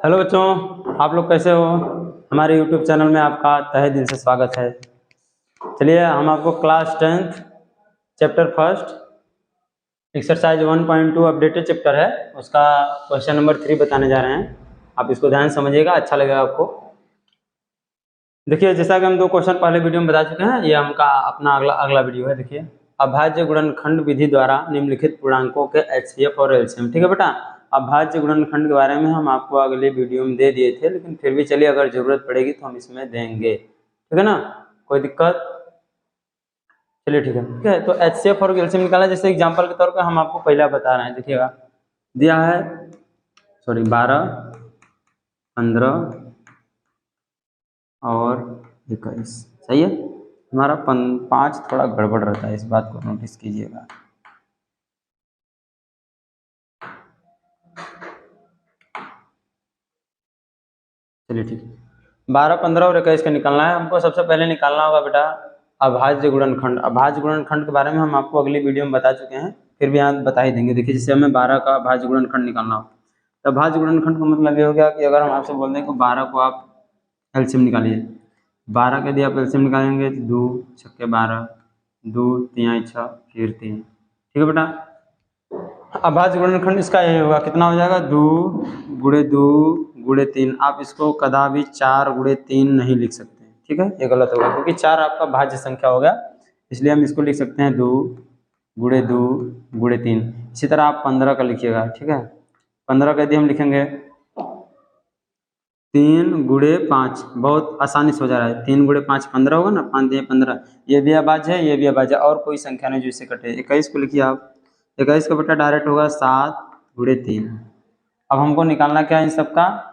Hello बच्चों, आप लोग कैसे हो। हमारे यूट्यूब चैनल में आपका तहे दिल से स्वागत है। चलिए हम आपको class 10th chapter first exercise 1.2 updated chapter है, उसका क्वेश्चन नंबर 3 बताने जा रहे हैं। आप इसको ध्यान से समझिएगा, अच्छा लगेगा आपको। देखिए, जैसा कि हम 2 क्वेश्चन पहले वीडियो में बता चुके हैं, ये हमका अपना अगला वीडियो है। देखिए, अभाज्य गुणनखंड विधि द्वारा निम्नलिखित पूर्णांकों के एचसीएफ और एलसीएम। ठीक है बेटा, अभाज्य गुणनखंड के बारे में हम आपको अगले वीडियो में दे दिए थे, लेकिन फिर भी चलिए अगर जरूरत पड़ेगी तो हम इसमें देंगे। ठीक है ना, कोई दिक्कत? चलिए ठीक है। तो एचसीएफ और एलसीएम निकाला, जैसे एग्जांपल के तौर पर हम आपको पहला बता रहे हैं। देखिएगा, दिया है 12, 15 और 21। सही है। हमारा 5 थोड़ा गड़बड़ रहता है, इस बात को नोटिस कीजिएगा। चलिए ठीक है, 12, 15 और 21 का निकालना है हमको। सबसे पहले निकालना होगा बेटा अभाज्य गुणनखंड। अभाज्य गुणनखंड के बारे में हम आपको अगली वीडियो में बता चुके हैं, फिर भी यहाँ बता ही देंगे। देखिए, जैसे हमें 12 का अभाज्य गुणनखंड निकालना हो, तो अभाज्य गुणनखंड का मतलब ये हो गया कि अगर हम आपसे बोल दें कि 12 को आप एलसीएम निकालिए, 12 के यदि आप एलसीएम निकालेंगे तो 2 छक्के 12, 2 3 6 फिर 3। ठीक है बेटा, अभाज्य गुणनखंड इसका यही होगा। कितना हो जाएगा? 2 गुणे 2 गुणे 3। आप इसको कदापि 4 गुणे 3 नहीं लिख सकते। ठीक है, ये गलत होगा, क्योंकि 4 आपका भाज्य संख्या हो गया, इसलिए हम इसको लिख सकते हैं 2 गुणे 2 गुणे 3। इसी तरह आप 15 का लिखिएगा। ठीक है, 15 का यदि हम लिखेंगे 3 गुणे 5, बहुत आसानी से हो जा रहा है। 3 गुणे 5 15 होगा ना, 5 दिए 15। ये भी अभाज्य है, ये भी अभाज्य है, और कोई संख्या नहीं जो इससे कटे। 21 को लिखिए आप, 21 का बेटा डायरेक्ट होगा 7 गुणे 3। अब हमको निकालना क्या है इन सबका?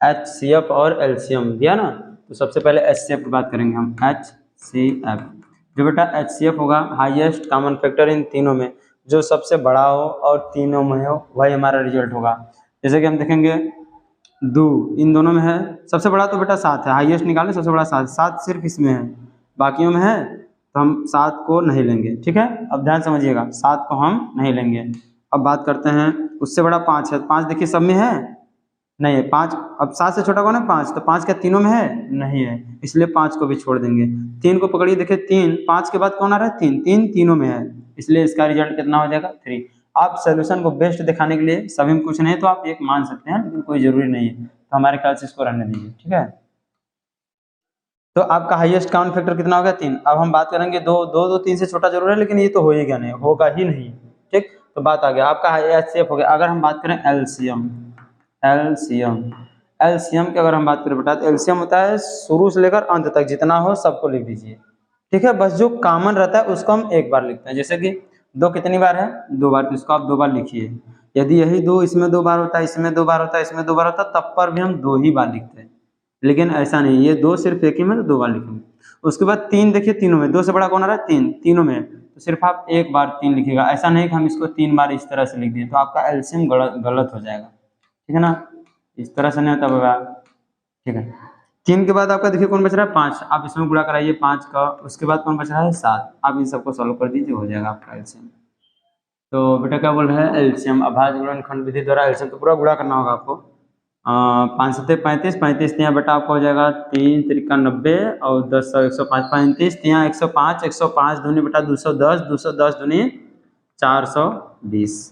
एचसीएफ और एलसीएम दिया ना, तो सबसे पहले एचसीएफ की बात करेंगे हम। एचसीएफ जो बेटा एचसीएफ होगा, हाईएस्ट कॉमन फैक्टर इन तीनों में, जो सबसे बड़ा हो और तीनों में हो, वही हमारा रिजल्ट होगा। जैसे कि हम देखेंगे 2 इन दोनों में है, सबसे बड़ा तो बेटा 7 है, हाईएस्ट निकालें सबसे बड़ा 7, 7 सिर्फ इसमें है, बाकियों में है तो हम 7 को नहीं लेंगे। ठीक है, अब ध्यान समझिएगा, 7 को हम नहीं लेंगे। अब बात करते हैं, उससे बड़ा 5 है, 5 देखिए सब में है, नहीं है 5। अब 7 से छोटा कौन है? 5। तो 5 क्या तीनों में है? नहीं है, इसलिए 5 को भी छोड़ देंगे। 3 को पकड़िए, देखिए 3, 5 के बाद कौन आ रहा है? 3, 3 तीनों में है, इसलिए इसका रिजल्ट कितना हो जाएगा? 3। आप सोल्यूशन को बेस्ट दिखाने के लिए सभी में कुछ नहीं तो आप 1 मान सकते हैं, लेकिन कोई जरूरी नहीं है, तो हमारे ख्याल से इसको रहने दीजिए। ठीक है, तो आपका हाईएस्ट कॉमन फैक्टर कितना हो गया? 3। अब हम बात करेंगे 2, 2 तो 3 से छोटा जरूर है, लेकिन ये तो हो ही गया नहीं, होगा ही नहीं। ठीक, तो बात आ गया आपका एचसीएफ हो गया। अगर हम बात करें एलसीएम, एलसीएम एलसीएम की अगर हम बात करें बेटा, तो एलसीएम होता है शुरू से लेकर अंत तक जितना हो सबको लिख दीजिए। ठीक है, बस जो कॉमन रहता है उसको हम एक बार लिखते हैं। जैसे कि 2 कितनी बार है? 2 बार, तो इसको आप 2 बार लिखिए। यदि यही 2 इसमें 2 बार होता है, इसमें 2 बार होता है, इसमें 2 बार होता है, तब पर भी हम 2 ही बार लिखते हैं, लेकिन ऐसा नहीं, ये 2 सिर्फ एक ही में, तो 2 बार लिखेंगे। उसके बाद 3 देखिए, तीनों में 2 से बड़ा कौन आ रहा है? 3, तीनों में, तो सिर्फ आप 1 बार 3 लिखिएगा। ऐसा नहीं कि हम इसको 3 बार इस तरह से लिख दिए, तो आपका एलसीएम गलत हो जाएगा। ठीक है ना, इस तरह से नहीं होता होगा। ठीक है, 3 के बाद आपका देखिए कौन बच रहा है? 5। आप इसमें गुणा कराइए 5 का, उसके बाद कौन बच रहा है? 7। आप इन सबको सॉल्व कर दीजिए, हो जाएगा आपका एलसीएम। तो बेटा क्या बोल रहे हैं? एलसीएम, अभाज्य गुणनखंड विधि द्वारा एलसीएम, तो पूरा गुणा करना होगा आपको। 5 सत्ते 35, 35 यहाँ बेटा आपका हो जाएगा 3 त्रिका 90 और 10 105, 35 यहाँ 105, 105 दूनी बेटा 210, 210 दूनी 420।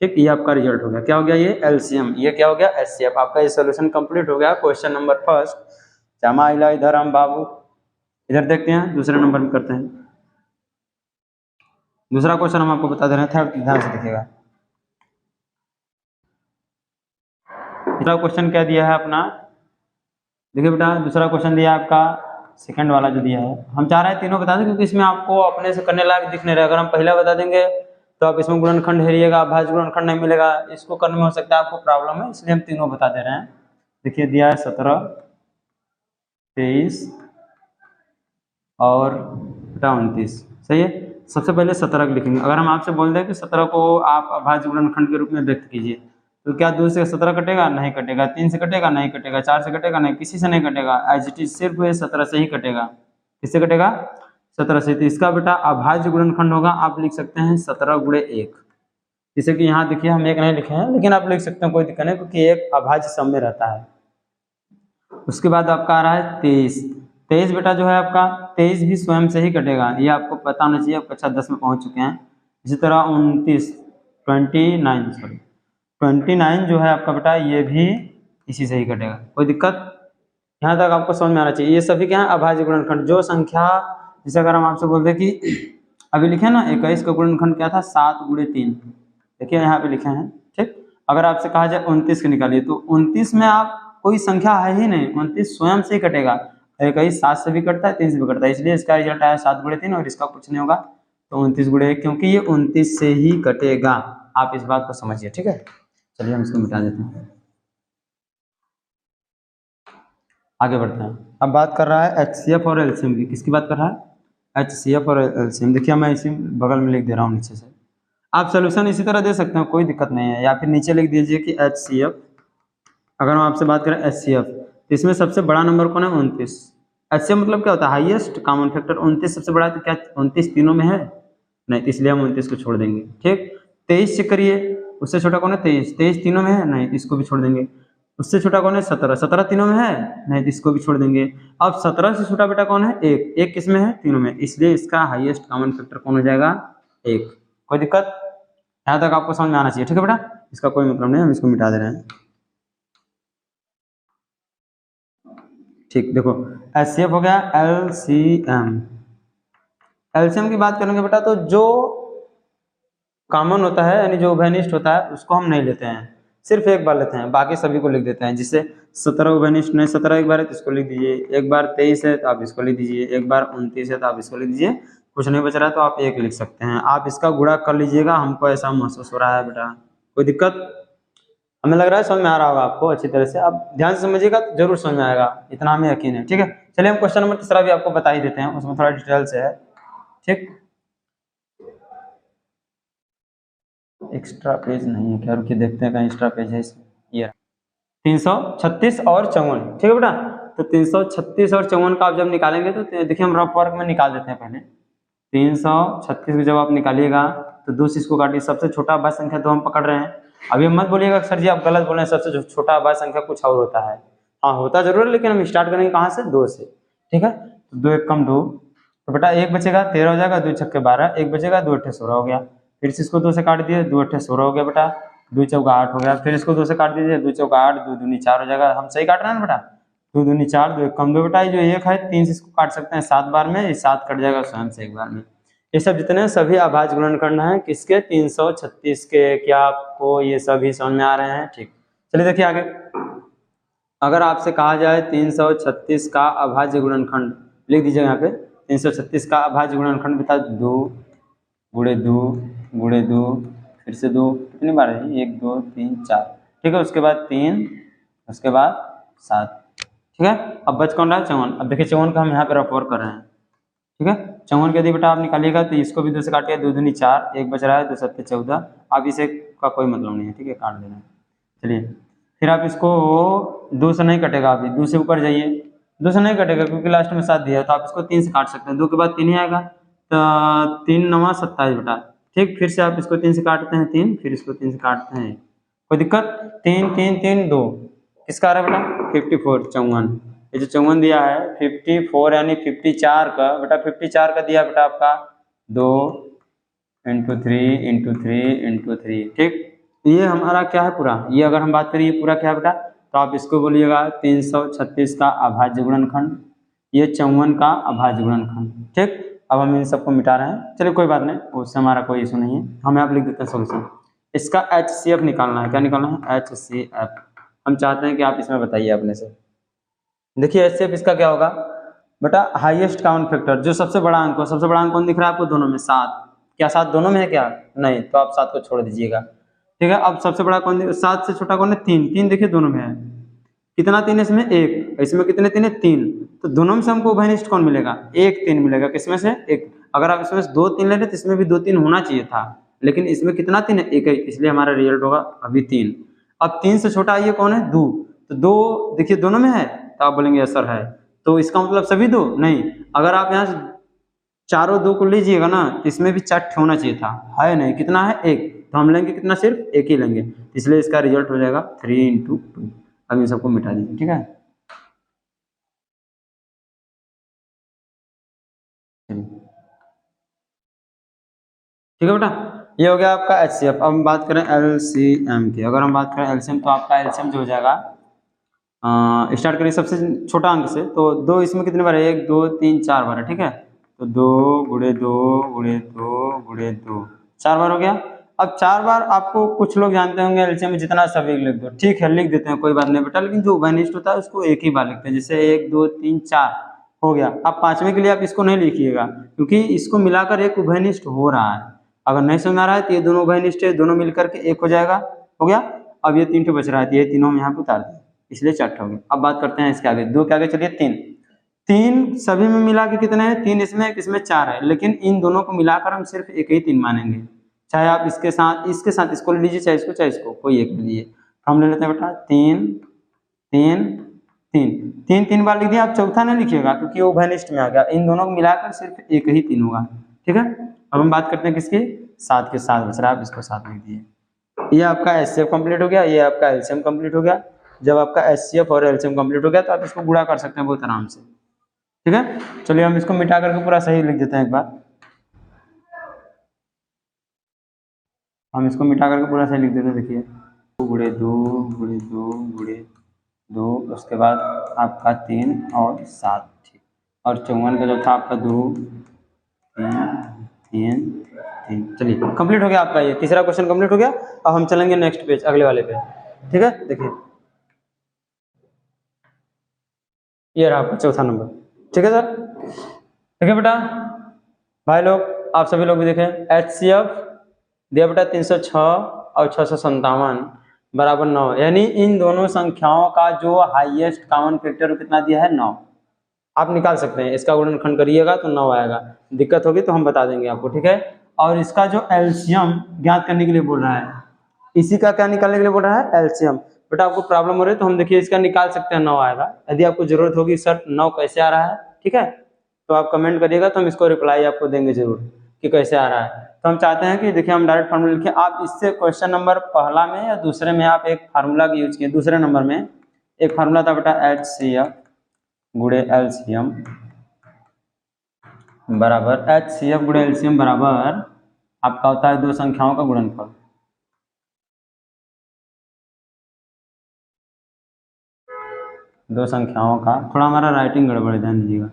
ठीक, ये आपका रिजल्ट हो गया। क्या हो गया? ये एलसीएम, ये क्या हो गया? एचसीएफ। आपका ये सोल्यूशन कंप्लीट हो गया क्वेश्चन नंबर फर्स्ट। जमा इला इधर हम बाबू, इधर देखते हैं, दूसरे नंबर में करते हैं। दूसरा क्वेश्चन हम आपको बता दे रहे हैं, थर्ड ध्यान से देखिएगा। दूसरा क्वेश्चन क्या दिया है अपना? देखिए बेटा, दूसरा क्वेश्चन दिया है आपका, सेकंड वाला जो दिया है, हम चाह रहे हैं तीनों बता दें, क्योंकि इसमें आपको अपने से करने लायक दिख नहीं रहा। अगर हम पहला बता देंगे तो आप इसमें गुणनखंड हेरिएगा, अभाज्य गुणनखंड नहीं मिलेगा, इसको करने में हो सकता है आपको प्रॉब्लम है, इसलिए हम तीनों बता दे रहे हैं। देखिए दिया है 17, 23 और बेटा 29। सही है, सबसे पहले 17 लिखेंगे। अगर हम आपसे बोल दें कि 17 को आप अभाज्य गुणनखंड के रूप में व्यक्त कीजिए, तो क्या 2 से 17 कटेगा? नहीं कटेगा। 3 से कटेगा? नहीं कटेगा। 4 से कटेगा? नहीं, किसी से नहीं कटेगा। एज इट इज सिर्फ ये 17 से ही कटेगा। किससे कटेगा? 17 से। तो इसका बेटा अभाज्य गुणनखंड होगा, आप लिख सकते हैं 17 गुणे 1। जैसे कि यहाँ देखिए हम एक नहीं लिखे हैं, लेकिन आप लिख सकते हैं, कोई दिक्कत नहीं, क्योंकि एक अभाज्य सम में रहता है। उसके बाद आपका आ रहा है 23। 23 बेटा जो है आपका 23 भी स्वयं से ही कटेगा, ये आपको पता होना चाहिए, आप कक्षा 10 में पहुंच चुके हैं। इसी तरह 29 जो है आपका बेटा, ये भी इसी से ही कटेगा, कोई दिक्कत? यहाँ तक आपको समझ में आना चाहिए। ये सभी क्या है? अभाज्य गुणनखंड। जो संख्या, जैसे अगर हम आपसे बोलते हैं कि अभी लिखे ना 21 का गुणनखंड क्या था, 7 गुणे 3, देखिए यहाँ पे लिखे हैं, ठीक। अगर आपसे कहा जाए 29 के निकालिए, तो 29 में आप कोई संख्या है ही नहीं, 29 स्वयं से ही कटेगा। 21 7 से भी कटता है, 3 से भी कटता है, इसलिए इसका रिजल्ट आया 7 गुणे 3, और इसका कुछ नहीं होगा, तो 29 गुणे 1, क्योंकि ये 29 से ही कटेगा। आप इस बात को समझिए, ठीक है। चलिए हम इसको मिटा देते हैं, आगे बढ़ते हैं। अब बात कर रहा है HCF और LCM की। किसकी बात कर रहा है? HCF और LCM। देखिए मैं इसी बगल में लिख दे रहा हूँ नीचे से, आप सोल्यूशन इसी तरह दे सकते हैं, कोई दिक्कत नहीं है, या फिर नीचे लिख दीजिए कि HCF। अगर हम आपसे बात करें HCF, तो इसमें सबसे बड़ा नंबर कौन है? 29। HCF मतलब क्या होता है? Highest common factor. 29 सबसे बड़ा है, तो क्या 29 तीनों में है? नहीं, इसलिए हम 29 को छोड़ देंगे, ठीक। 23 चेक करिए, उससे छोटा कौन है? 23। 23 तीनों में है? नहीं, इसको भी छोड़ देंगे। उससे छोटा कौन है? 17। 17 तीनों में है? नहीं, तो इसको भी छोड़ देंगे। अब 17 से छोटा बेटा कौन है? 1। 1 किस में है? तीनों में, इसलिए इसका हाईएस्ट कॉमन फैक्टर कौन हो जाएगा? 1। कोई दिक्कत? यहाँ तक आपको समझ में आना चाहिए, ठीक है बेटा। इसका कोई मतलब नहीं, हम इसको मिटा दे रहे हैं, ठीक। देखो HCF हो गया, LCM। LCM की बात करेंगे बेटा, तो जो कॉमन होता है, यानी जो उभयनिष्ठ होता है, उसको हम नहीं लेते हैं, सिर्फ एक बार लेते हैं, बाकी सभी को लिख देते हैं। जिससे 17 उभयनिष्ठ नहीं, 17 एक बार है तो इसको लिख दीजिए, एक बार 23 है तो आप इसको लिख दीजिए, एक बार 29 है तो आप इसको लिख दीजिए, कुछ नहीं बच रहा है तो आप 1 लिख सकते हैं। आप इसका गुणा कर लीजिएगा, हमको ऐसा महसूस हो रहा है बेटा, कोई दिक्कत? हमें लग रहा है समझ में आ रहा होगा आपको अच्छी तरह से, आप ध्यान से समझिएगा तो जरूर समझ में आएगा, इतना हमें यकीन है, ठीक है। चलिए हम क्वेश्चन नंबर 3 भी आपको बता ही देते हैं, उसमें थोड़ा डिटेल से है, ठीक। एक्स्ट्रा पेज नहीं है क्या? रुकिए देखते हैं कहीं एक्स्ट्रा पेज है इसमें। ये 336 और 54, ठीक है बेटा। तो 336 और 54 का आप जब निकालेंगे, तो देखिए हम रफ वर्क में निकाल देते हैं पहले। 336 को जब आप निकालिएगा, तो 2 से इसको काटिए, सबसे छोटा अभाज्य संख्या 2 हम पकड़ रहे हैं। अभी मत बोलिएगा सर जी आप गलत बोल रहे हैं, सबसे छोटा अभाज्य संख्या कुछ और होता है। हाँ होता जरूर है, लेकिन हम स्टार्ट करेंगे कहाँ से? 2 से, ठीक है। तो 2 एक कम 2, तो बेटा 1 बचेगा, 13 हो जाएगा, 2 छक्के 12, 1 बचेगा, 2 अट्ठे 16 हो गया। फिर से इसको 2 से काट दिए, 2 अट्ठे 16 हो गया बेटा, 2 चौका 8 हो गया। फिर इसको 2 से काट दीजिए, 2 चौका 8, 2 दूनी 4 हो जाएगा। हम सही काट रहे हैं ना बेटा? 2 दूनी 4, 2 एक कम 2 बेटा, ये जो 1 है 3 से इसको काट सकते हैं 7 बार में, ये 7 कट जाएगा स्वयं से 1 बार में। ये सब जितने सभी अभाज्य गुणनखंड हैं किसके? 336 के। क्या आपको ये सभी समझ में आ रहे हैं? ठीक। चलिए देखिए आगे, अगर आपसे कहा जाए 336 का अभाज्य गुणनखंड, लिख दीजिए यहाँ पे 336 का अभाज्य गुणनखंड बता, 2 गुणे 2 गुणे 2, फिर से 2, कितनी बार है? 1 2 3 4, ठीक है। उसके बाद 3, उसके बाद 7, ठीक है। अब बच कौन रहा है? 54। अब देखिए 54 का हम यहाँ पे रफ वर्क कर रहे हैं, ठीक है। 54 के यदि बेटा आप निकालिएगा, तो इसको भी 2 से काटिए, 2 दूनी 4, 1 बच रहा है, 2 सत्ते 14। अब इसे का कोई मतलब नहीं है, ठीक है, काट देना है। चलिए फिर आप इसको 2 से नहीं कटेगा, अभी 2 से ऊपर जाइए, 2 से नहीं कटेगा क्योंकि लास्ट में 7 दिया है, तो आप इसको 3 से काट सकते हैं। 2 के बाद 3 ही आएगा, तो 3 9 27 बेटा, ठीक। फिर से आप इसको 3 से काटते हैं 3, फिर इसको 3 से काटते हैं, कोई दिक्कत? 3 3 3 2, किसका आ रहा है बेटा? 54, 54। ये जो 54 दिया है 54 यानी 54 का बेटा, 54 का दिया बेटा आपका 2 × 3 × 3 × 3, ठीक। ये हमारा क्या है? पूरा। ये अगर हम बात करें ये पूरा क्या है बेटा? तो आप इसको बोलिएगा 336 का अभाज्य गुणनखंड, ये 54 का अभाज्य गुणनखंड, ठीक। अब हम इन सबको मिटा रहे हैं, चलिए कोई बात नहीं, उससे हमारा कोई इशू नहीं है। हम यहाँ लिख देते हैं सोल्यूशन। इसका HCF निकालना है। क्या निकालना है? HCF। हम चाहते हैं कि आप इसमें बताइए अपने से। देखिए HCF इसका क्या होगा बेटा? हाईएस्ट कॉमन फैक्टर, जो सबसे बड़ा अंक हो। सबसे बड़ा अंक कौन दिख रहा है आपको? दोनों में 7। क्या 7 दोनों में है क्या? नहीं, तो आप 7 को छोड़ दीजिएगा, ठीक है। अब सबसे बड़ा कौन? 7 से छोटा कौन है? 3। 3 देखिए दोनों में है, कितना 3 है इसमें? 1। इसमें कितने 3 है? 3। तो दोनों में से हमको उभयनिष्ठ कौन मिलेगा? 1 3 मिलेगा। किसमें से? 1। अगर आप इसमें से 2 3 ले रहे तो इसमें भी 2 3 होना चाहिए था, लेकिन इसमें कितना 3 है? 1 है, इसलिए हमारा रिजल्ट होगा अभी 3। अब 3 से छोटा ये कौन है? 2। तो 2 देखिए दोनों में है, तो आप बोलेंगे सर है, तो इसका मतलब सभी 2 नहीं। अगर आप यहाँ से चारों 2 को लीजिएगा ना, तो इसमें भी 4 होना चाहिए था, है नहीं, कितना है? 1। तो हम लेंगे कितना, सिर्फ एक ही लेंगे, इसलिए इसका रिजल्ट हो जाएगा 3 × 2। अब इन सबको मिटा दीजिए, ठीक है। ठीक है बेटा, ये हो गया आपका HCF। अब हम बात करें LCM की। अगर हम बात करें LCM तो आपका LCM जो हो जाएगा, स्टार्ट करिए सबसे छोटा अंक से। तो 2 इसमें कितने बार है, 1 2 3 4 बार है, ठीक है। तो 2 × 2 × 2 × 2 4 बार हो गया। अब 4 बार आपको कुछ लोग जानते होंगे LCM में जितना सभी लिख दो, ठीक है लिख देते हैं, कोई बात नहीं बेटा, लेकिन जो उभयनिष्ठ होता है उसको एक ही बार लिखते हैं। जैसे 1 2 3 4 हो गया। अब पांचवें के लिए आप इसको नहीं लिखिएगा, क्योंकि इसको मिलाकर एक उभयनिष्ठ हो रहा है। अगर नहीं समझ आ रहा है तो ये दोनों उभयनिष्ठ है, दोनों मिलकर के एक हो जाएगा, हो गया। अब ये 3 ठो बच रहा है, तो ये तीनों हम यहाँ पे उतार दें, इसलिए 4 ठो हो गया। अब बात करते हैं इसके आगे, 2 के आगे चलिए 3। 3 सभी में मिला के कितने हैं, 3 इसमें 4 है, लेकिन इन दोनों को मिलाकर हम सिर्फ एक ही 3 मानेंगे। चाहे आप इसके साथ इसको ले लीजिए, चाहे इसको कोई एक ले लीजिए। हम ले लेते हैं बेटा 3 3 3 3 बार लिख दिया। आप चौथा नहीं लिखिएगा, क्योंकि वो उभयनिष्ठ में आ गया। इन दोनों को मिलाकर सिर्फ एक ही 3 होगा, ठीक है। अब हम बात करते हैं किसकी, 7 के। 7 बच रहा है, आप इसको 7 लिख दिए। ये आपका HCF कंप्लीट हो गया, ये आपका LCM कंप्लीट हो गया। जब आपका HCF और LCM कंप्लीट हो गया तो आप इसको गुणा कर सकते हैं बहुत आराम से, ठीक है। चलिए हम इसको मिटा करके पूरा सही लिख देते हैं एक बार। हम इसको मिटा करके पूरा सही लिख देते हैं, देखिए 2 × 2 × 2 × 2, उसके बाद आपका 3 और 7, ठीक। और 54 का जो था आपका 2 3 3 3। चलिए कंप्लीट हो गया आपका, ये तीसरा क्वेश्चन कंप्लीट हो गया। अब हम चलेंगे नेक्स्ट पेज, अगले वाले पे, ठीक है। देखिए ये रहा आपका चौथा नंबर, ठीक है सर। ठीक है बेटा, भाई लोग आप सभी लोग भी देखें। HCF दिया बेटा 306 और 657 बराबर 9, यानी इन दोनों संख्याओं का जो हाईएस्ट कॉमन फैक्टर कितना दिया है, 9। आप निकाल सकते हैं, इसका गुणनखंड करिएगा तो 9 आएगा। दिक्कत होगी तो हम बता देंगे आपको, ठीक है। और इसका जो LCM ज्ञात करने के लिए बोल रहा है, इसी का क्या निकालने के लिए बोल रहा है, LCM। बेटा आपको प्रॉब्लम हो रही है तो हम देखिए इसका निकाल सकते हैं, 9 आएगा। यदि आपको जरूरत होगी सर 9 कैसे आ रहा है, ठीक है, तो आप कमेंट करिएगा तो हम इसको रिप्लाई आपको देंगे जरूर कि कैसे आ रहा है। तो हम चाहते हैं कि देखिए हम डायरेक्ट फार्मूला लिखें। आप इससे क्वेश्चन नंबर पहला में या दूसरे में आप एक फार्मूला यूज किए। दूसरे नंबर में एक फार्मूला था बेटा HCF × LCM बराबर, HCF × LCM बराबर आपका होता है 2 संख्याओं का गुणनफल। दो संख्याओं का, थोड़ा हमारा राइटिंग गड़बड़ है, ध्यान दीजिएगा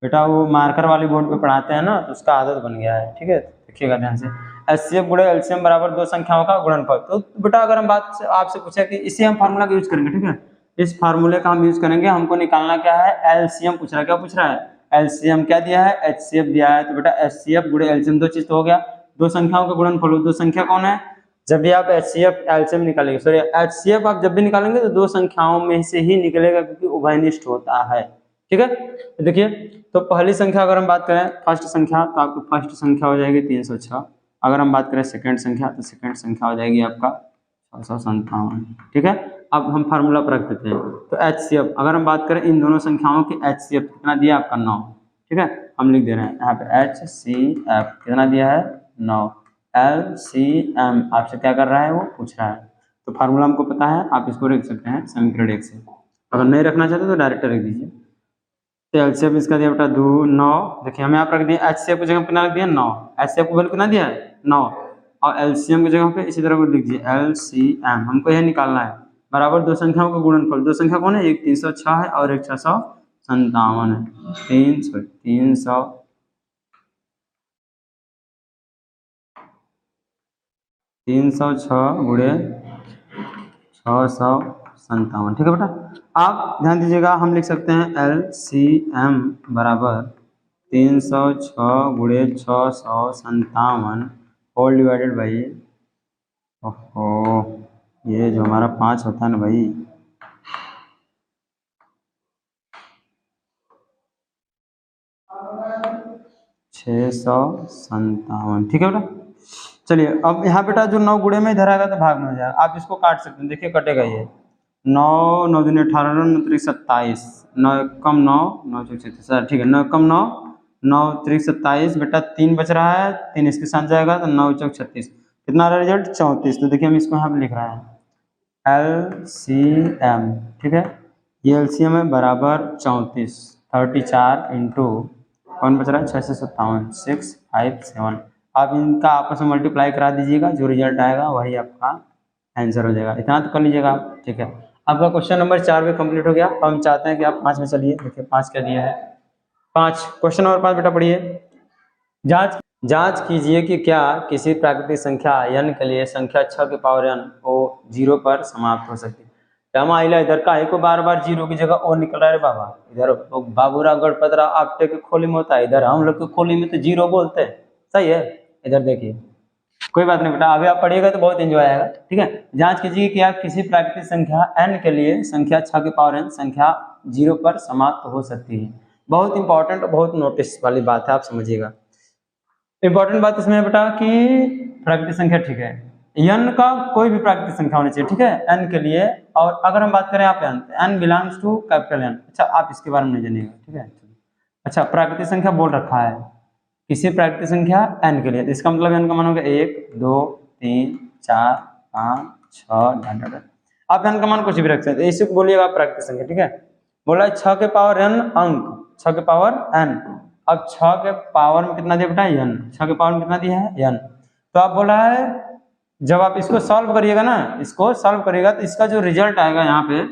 बेटा। वो मार्कर वाली बोर्ड पे पढ़ाते हैं ना, तो उसका आदत बन गया है, ठीक है। देखिएगा ध्यान से, HCF × LCM बराबर 2 संख्याओं का गुणनफल। तो बेटा अगर हम बात आपसे पूछे कि इसे हम फार्मूला का यूज करेंगे, ठीक है, इस फार्मूले का हम यूज करेंगे। हमको निकालना क्या है, LCM पूछ रहा है। क्या पूछ रहा है, LCM क्या दिया है, HCF दिया है। तो बेटा HCF × LCM 2 चीज तो हो गया, 2 संख्याओं का गुणनफल। 2 संख्या कौन है, जब भी आप HCF LCM निकालेंगे, सॉरी HCF आप जब भी निकालेंगे तो 2 संख्याओं में से ही निकलेगा, क्योंकि उभयनिष्ठ होता है, ठीक है। तो देखिए, तो पहली संख्या अगर हम बात करें फर्स्ट संख्या, तो आपकी फर्स्ट संख्या हो जाएगी 306। अगर हम बात करें सेकंड संख्या, तो सेकंड संख्या हो जाएगी आपका 657, ठीक है। अब हम फार्मूला पर रख देते हैं। तो HCF अगर हम बात करें इन दोनों संख्याओं की, HCF कितना दिया आपका 9, ठीक है। हम लिख दे रहे हैं यहाँ पे HCF कितना दिया है, 9। LCM आपसे क्या कर रहा है, वो पूछ रहा है। तो फार्मूला हमको पता है, आप इसको रख सकते हैं समीकरण 1 से। अगर नहीं रखना चाहते तो डायरेक्ट रख दीजिए। तो LCF इसका दिया बेटा 2 9। देखिए हम यहाँ पर रख दिए, HCF की जगह पर कितना रख दिया, 9। HCF को वैल्यू कितना दिया है, 9। और LCM की जगह पे इसी तरह को लिख दीजिए LCM। हमको यह निकालना है, बराबर 2 संख्याओं का गुणनफल। 2 संख्या कौन है, एक 306 है और एक 657 है। 306 × 657, ठीक है बेटा। आप ध्यान दीजिएगा, हम लिख सकते हैं LCM बराबर 306 × 657 होल डिवाइडेड बाई, ओहो ये जो हमारा 5 होता है ना भाई, 657, ठीक है बेटा। चलिए अब यहाँ बेटा जो 9 गुणे में इधर आएगा तो भाग में हो जाएगा। आप इसको काट सकते हैं, देखिए कटेगा ये 9 9 दूनी 18 9 3 27, 9 कम 9 9 6 37, ठीक है। 9 कम 9 9 त्रिक 27 बेटा 3 बच रहा है, 3 इसके साथ जाएगा तो 9 चौक 36, कितना रहा रिजल्ट 34। तो देखिए हम इसको यहाँ पे लिख रहे हैं LCM, ठीक है, ये LCM है बराबर 34, 34 इंटू कौन बच रहा है 657, 657। आप इनका आपस में मल्टीप्लाई करा दीजिएगा, जो रिजल्ट आएगा वही आपका आंसर हो जाएगा। इतना तो कर लीजिएगा आप, ठीक है। आपका क्वेश्चन नंबर 4 भी कंप्लीट हो गया। हम चाहते हैं कि आप 5 में चलिए, देखिए 5 क्या दिया है, 5 क्वेश्चन नंबर 5 बेटा पढ़िए। जांच जांच कीजिए कि क्या किसी प्राकृतिक संख्या n के लिए संख्या 6 के पावर n को 0 पर समाप्त हो सकती है। रामा आइला इधर का को बार बार 0 की जगह ओ निकल रहा है बाबा, इधर बाबूराव गणपतरा आपटे के खोली में होता है, इधर हम लोग के खोली में तो 0 बोलते हैं, सही है। इधर देखिए कोई बात नहीं बेटा, अभी आप पढ़िएगा तो बहुत एंजॉय आएगा, ठीक है। जांच कीजिए कि आप किसी प्राकृतिक संख्या n के लिए संख्या 6 के पावर n संख्या 0 पर समाप्त हो सकती है। बहुत इंपॉर्टेंट, बहुत नोटिस वाली बात है, आप समझिएगा। इंपॉर्टेंट बात इसमें है बेटा कि प्राकृतिक संख्या, ठीक है, n का कोई भी प्राकृतिक संख्या होनी चाहिए, ठीक है, n के लिए। और अगर हम बात करें यहाँ पे n belongs to capital N, अच्छा आप इसके बारे में नहीं जानिएगा, ठीक है। अच्छा प्राकृतिक संख्या बोल रखा है किसी प्राकृतिक संख्या n के लिए, तो इसका मतलब n का मान होगा 1 2 3 4 5 6 आप n का मान कुछ भी रख सकते हैं, इसी को बोलिएगा प्राकृतिक संख्या, ठीक है। बोला 6 के पावर n अंक, 6 के पावर n, अब 6 के पावर में कितना दिया बेटा n, 6 के पावर में कितना दिया है n। तो आप बोला है जब आप इसको सॉल्व करिएगा ना, इसको सॉल्व करिएगा तो इसका जो रिजल्ट आएगा यहाँ पे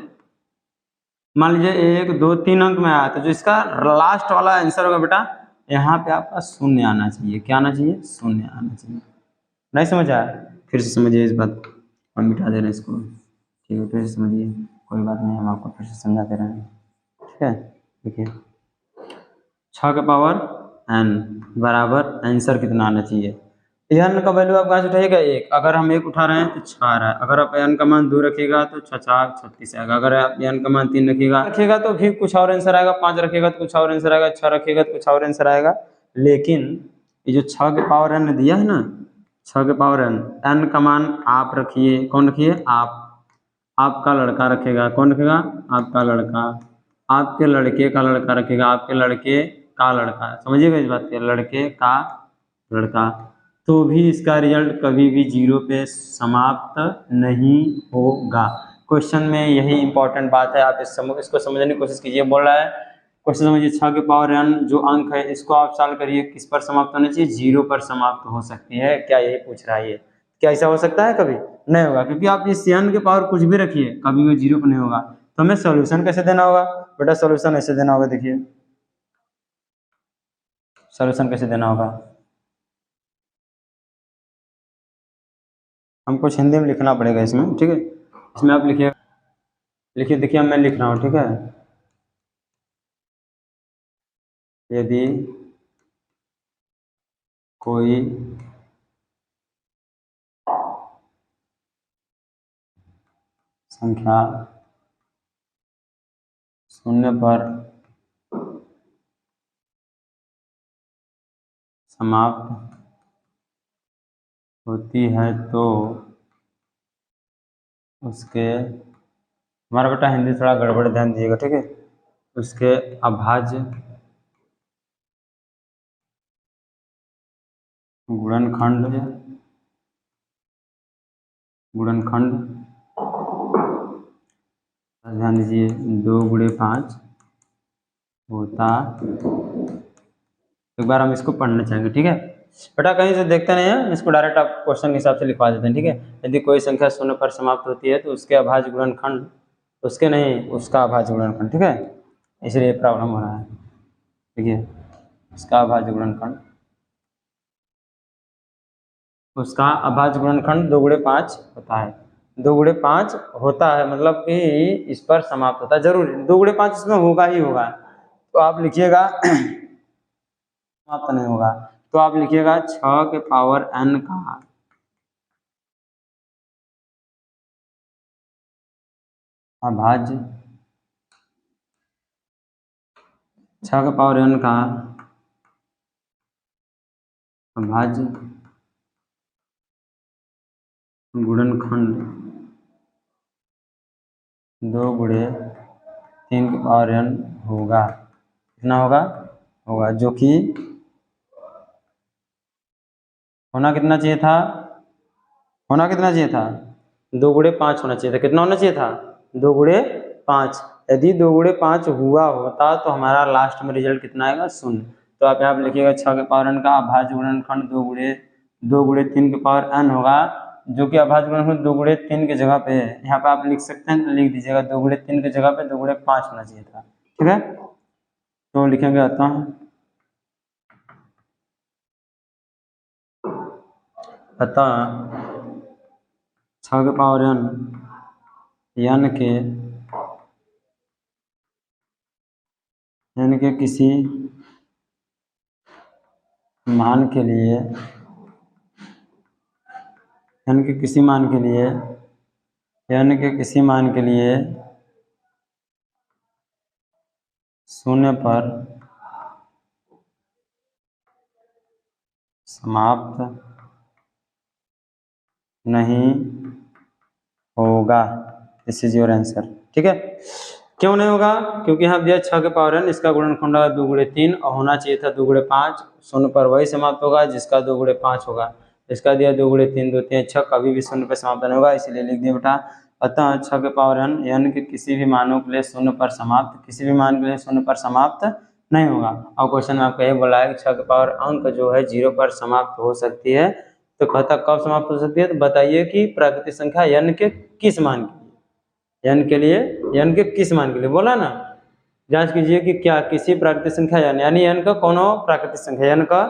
मान लीजिए 1 2 3 अंक में आया, तो जो इसका लास्ट वाला आंसर होगा बेटा यहाँ पे आपका शून्य आना चाहिए। क्या आना चाहिए? शून्य आना चाहिए। नहीं समझ आया? फिर से समझिए इस बात को, और मिटा दे रहे हैं इसको, ठीक है, फिर से समझिए, कोई बात नहीं, हम आपको फिर से समझाते रहे हैं, ठीक है। देखिए 6 के पावर n बराबर आंसर कितना आना चाहिए, n का वैल्यू आप कहाँ से उठाइएगा 1, अगर हम 1 उठा रहे हैं तो 6 आ रहा है, अगर आप n का मान 2 रखिएगा तो 6 4 36 आएगा, अगर आप n का मान 3 रखिएगा तो फिर कुछ और आंसर आएगा, 5 रखिएगा तो कुछ और आंसर आएगा, 6 रखिएगा तो कुछ और आंसर आएगा। लेकिन ये जो 6 के पावर n दिया है ना, 6 के पावर n का मान आप रखिए, कौन रखिए आप, आपका लड़का रखेगा, कौन रखेगा आपका लड़का, आपके लड़के का लड़का रखेगा, आपके लड़के का लड़का, समझिएगा इस बात के, लड़के का लड़का, तो भी इसका रिजल्ट कभी भी 0 पे समाप्त नहीं होगा। क्वेश्चन में यही इंपॉर्टेंट बात है, आप इसको समझने की कोशिश कीजिए। बोल रहा है क्वेश्चन समझिए 6 के पावर n जो अंक है इसको आप सॉल्व करिए, किस पर समाप्त होना चाहिए? 0 पर समाप्त हो सकती है, क्या यही पूछ रहा है ये? क्या ऐसा हो सकता है? कभी नहीं होगा, क्योंकि आप इस n के पावर कुछ भी रखिए कभी भी 0 पर नहीं होगा। तो हमें सोल्यूशन कैसे देना होगा बेटा? सोल्यूशन ऐसे देना होगा, देखिए सोल्यूशन कैसे देना होगा, हमको हिंदी में लिखना पड़ेगा इसमें, ठीक है। इसमें आप लिखिए, लिखिए, देखिए मैं लिख रहा हूँ, ठीक है। यदि कोई संख्या 0 पर समाप्त होती है तो उसके, हमारा बेटा हिंदी थोड़ा गड़बड़, ध्यान दीजिएगा, ठीक है। उसके अभाज्य गुणनखंड, ध्यान दीजिए 2 गुणे 5 होता, एक बार हम इसको पढ़ना चाहेंगे, ठीक है। बेटा कहीं से देखते नहीं है, इसको डायरेक्ट आप क्वेश्चन के हिसाब से लिखवा देते हैं, ठीक है। यदि कोई संख्या 0 पर समाप्त होती है तो उसके अभाज्य गुणनखंड, उसके नहीं उसका अभाज्य गुणनखंड, ठीक है, इसलिए प्रॉब्लम हो रहा है। देखिए उसका अभाज्य गुणनखंड, उसका अभाज्य गुणनखंड 2 गुणे 5 होता है, 2 गुणे 5 होता है, मतलब कि इस पर समाप्त होता है, जरूर 2 गुणे 5 इसमें होगा ही होगा। तो आप लिखिएगा समाप्त नहीं होगा, तो आप लिखिएगा 6 के पावर n का अभाज्य, 6 के पावर n का अभाज्य गुणनखंड 2 गुणे 3 के पावर n होगा, कितना होगा होगा, जो कि होना कितना चाहिए था, होना कितना चाहिए था, 2 गुणे 5 होना चाहिए था। कितना होना चाहिए था, 2 गुणे 5। यदि 2 गुणे 5 हुआ होता तो हमारा लास्ट में रिजल्ट कितना आएगा, 0। तो आप यहाँ पे लिखिएगा 6 के पावर n का अभाज्य गुणनखंड 2 गुणे 3 के पावर n होगा, जो कि अभाज्य गुणनखंड 2 गुणे 3 की जगह पे है। यहाँ पे आप लिख सकते हैं, तो लिख दीजिएगा 2 गुणे 3 की जगह पे 2 गुणे 5 होना चाहिए था। ठीक है, तो लिखेंगे अतः 6 के पावर n के किसी मान के लिए n के किसी मान के लिए शून्य पर समाप्त नहीं होगा। This is your answer. ठीक है, क्यों नहीं होगा, क्योंकि यहाँ दिया 6 के पावर n, इसका गुणनखंड 2 गुणे 3 और होना चाहिए था 2 गुणे 5। शून्य पर वही समाप्त होगा जिसका 2 गुणे 5 होगा। इसका दिया 2 गुणे 3 2 3 6, कभी भी शून्य पर समाप्त नहीं होगा, इसलिए लिख दिया बेटा। अतः 6 के पावर n के किसी भी मानों के लिए शून्य पर समाप्त, किसी भी मान के लिए शून्य पर समाप्त नहीं होगा। और क्वेश्चन में आपको ये बोला है कि 6 के पावर अंक जो है 0 पर समाप्त हो सकती है। तो कहता कब समाप्त हो सकती है, तो बताइए कि प्राकृतिक संख्या n के किस मान के लिए, n के लिए, n के किस मान के लिए बोला ना। जांच कीजिए कि क्या किसी प्राकृतिक संख्या यानी n का कौन हो, प्राकृतिक संख्या, n का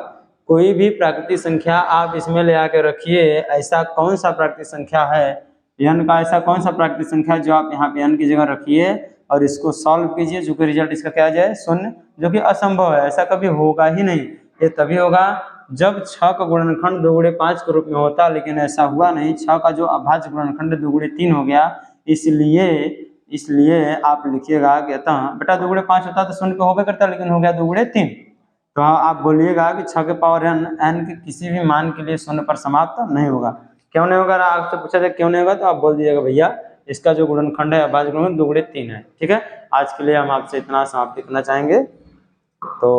कोई भी प्राकृतिक संख्या आप इसमें ले आके रखिए। ऐसा कौन सा प्राकृतिक संख्या है, n का ऐसा कौन सा प्राकृतिक संख्या जो आप यहाँ पे n की जगह रखिए और इसको सॉल्व कीजिए, जो कि रिजल्ट इसका क्या आ जाए, 0, जो कि असंभव है। ऐसा कभी होगा ही नहीं। ये तभी होगा जब 6 का गुणनखंड 2 गुणे 5 के रूप में होता, लेकिन ऐसा हुआ नहीं। 6 का जो अभाज्य गुणनखंड 2 गुणे 3 हो गया, इसलिए आप लिखिएगा कि बेटा 2 गुणे 5 होता तो 0 पे होबे करता, लेकिन हो गया 2 गुणे 3। तो आप बोलिएगा कि 6 के पावर n के किसी भी मान के लिए 0 पर समाप्त नहीं होगा। क्यों नहीं होगा, आपसे पूछा जाए क्यों नहीं होगा, तो आप बोल दीजिएगा भैया इसका जो गुणनखंड है अभाज्य गुणनखंड 2 गुणे 3 है। ठीक है, आज के लिए हम आपसे इतना समाप्ति करना चाहेंगे। तो